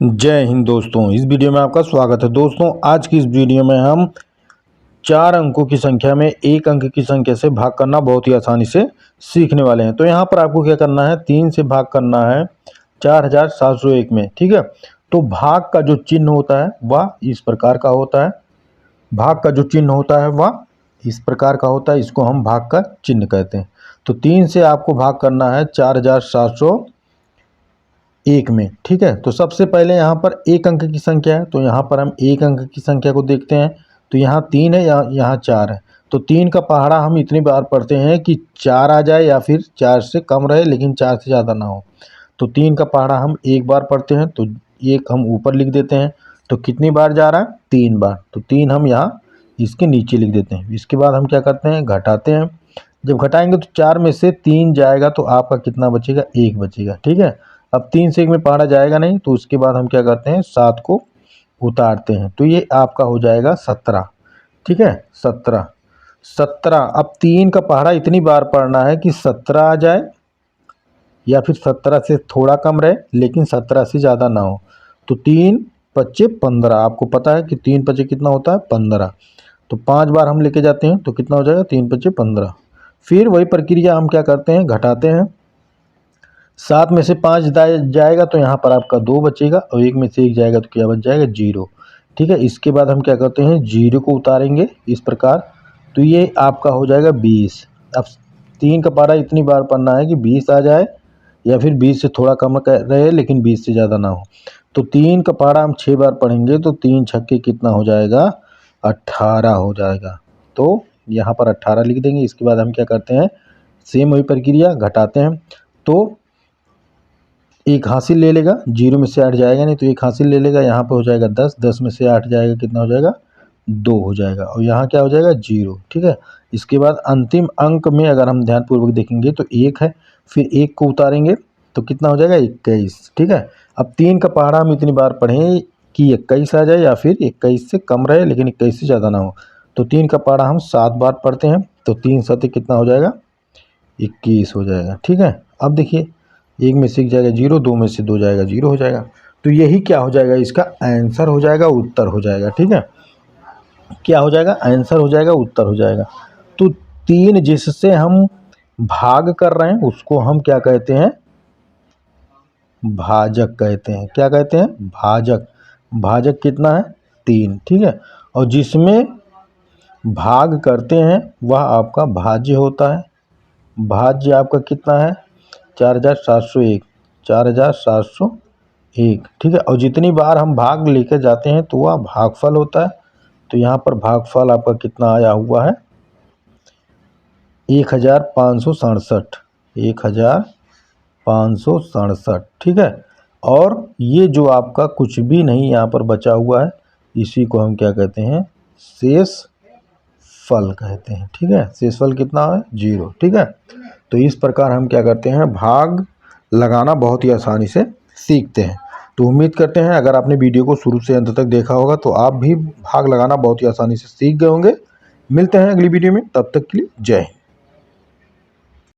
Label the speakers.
Speaker 1: जय हिंद दोस्तों, इस वीडियो में आपका स्वागत है। दोस्तों, आज की इस वीडियो में हम 4 अंकों की संख्या में एक अंक की संख्या से भाग करना बहुत ही आसानी से सीखने वाले हैं। तो यहाँ पर आपको क्या करना है, 3 से भाग करना है 4701 में। ठीक है, तो भाग का जो चिन्ह होता है वह इस प्रकार का होता है। भाग का जो चिन्ह होता है वह इस प्रकार का होता है, इसको हम भाग का चिन्ह कहते हैं। तो 3 से आपको भाग करना है 4701 में। ठीक है, तो सबसे पहले यहाँ पर एक अंक की संख्या है, तो यहाँ पर हम एक अंक की संख्या को देखते हैं। तो यहाँ 3 है, यहाँ 4 है। तो 3 का पहाड़ा हम इतनी बार पढ़ते हैं कि 4 आ जाए या फिर 4 से कम रहे लेकिन 4 से ज़्यादा ना हो। तो 3 का पहाड़ा हम एक बार पढ़ते हैं, तो एक हम ऊपर लिख देते हैं। तो कितनी बार जा रहा है, 3 बार। तो 3 हम यहाँ इसके नीचे लिख देते हैं। इसके बाद हम क्या करते हैं, घटाते हैं। जब घटाएंगे तो 4 में से 3 जाएगा तो आपका कितना बचेगा, 1 बचेगा। ठीक है, अब 3 से 1 में पहाड़ा जाएगा नहीं, तो उसके बाद हम क्या करते हैं, 7 को उतारते हैं। तो ये आपका हो जाएगा 17। ठीक है, 17। अब 3 का पहाड़ा इतनी बार पढ़ना है कि 17 आ जाए या फिर 17 से थोड़ा कम रहे लेकिन 17 से ज़्यादा ना हो। तो 3 पच्चे 15, आपको पता है कि 3 पच्चे कितना होता है, 15। तो 5 बार हम लेके जाते हैं तो कितना हो जाएगा, 3 पच्चे 15। फिर वही प्रक्रिया हम क्या करते हैं, घटाते हैं। 7 में से 5 जाएगा तो यहाँ पर आपका 2 बचेगा और 1 में से 1 जाएगा तो क्या बच जाएगा, 0। ठीक है, इसके बाद हम क्या करते हैं, 0 को उतारेंगे इस प्रकार। तो ये आपका हो जाएगा 20। अब 3 का पहाड़ा इतनी बार पढ़ना है कि 20 आ जाए या फिर 20 से थोड़ा कम रहे लेकिन 20 से ज़्यादा ना हो। तो 3 का पहाड़ा हम 6 बार पढ़ेंगे तो 3 छक्के कितना हो जाएगा, 18 हो जाएगा। तो यहाँ पर 18 लिख देंगे। इसके बाद हम क्या करते हैं, सेम वही प्रक्रिया, घटाते हैं। तो एक हासिल ले लेगा, 0 में से 8 जाएगा नहीं तो एक हासिल ले लेगा, यहाँ पे हो जाएगा 10। 10 में से 8 जाएगा, कितना हो जाएगा, 2 हो जाएगा और यहाँ क्या हो जाएगा, 0। ठीक है, इसके बाद अंतिम अंक में अगर हम ध्यानपूर्वक देखेंगे तो 1 है, फिर 1 को उतारेंगे तो कितना हो जाएगा, 21। ठीक है, अब 3 का पहाड़ा हम इतनी बार पढ़ें कि 21 आ जाए या फिर 21 से कम रहे लेकिन 21 से ज़्यादा ना हो। तो 3 का पहाड़ा हम 7 बार पढ़ते हैं, तो 3 7 कितना हो जाएगा, 21 हो जाएगा। ठीक है, अब देखिए 1 में से 1 जाएगा 0, 2 में से 2 जाएगा 0 हो जाएगा। तो यही क्या हो जाएगा, इसका आंसर हो जाएगा, उत्तर हो जाएगा। ठीक है, क्या हो जाएगा, आंसर हो जाएगा, उत्तर हो जाएगा। तो 3 जिससे हम भाग कर रहे हैं उसको हम क्या कहते हैं, भाजक कहते हैं। क्या कहते हैं, भाजक। भाजक कितना है, 3। ठीक है, और जिसमें भाग करते हैं वह आपका भाज्य होता है। भाज्य आपका कितना है, 4701। 4701। ठीक है, और जितनी बार हम भाग लेकर जाते हैं तो वह भागफल होता है। तो यहाँ पर भागफल आपका कितना आया हुआ है, 1567। 1567। ठीक है, और ये जो आपका कुछ भी नहीं यहाँ पर बचा हुआ है इसी को हम क्या कहते हैं, शेष फल कहते हैं। ठीक है, शेष फल कितना है, 0। ठीक है, तो इस प्रकार हम क्या करते हैं, भाग लगाना बहुत ही आसानी से सीखते हैं। तो उम्मीद करते हैं अगर आपने वीडियो को शुरू से अंत तक देखा होगा तो आप भी भाग लगाना बहुत ही आसानी से सीख गए होंगे। मिलते हैं अगली वीडियो में, तब तक के लिए जय हिंद।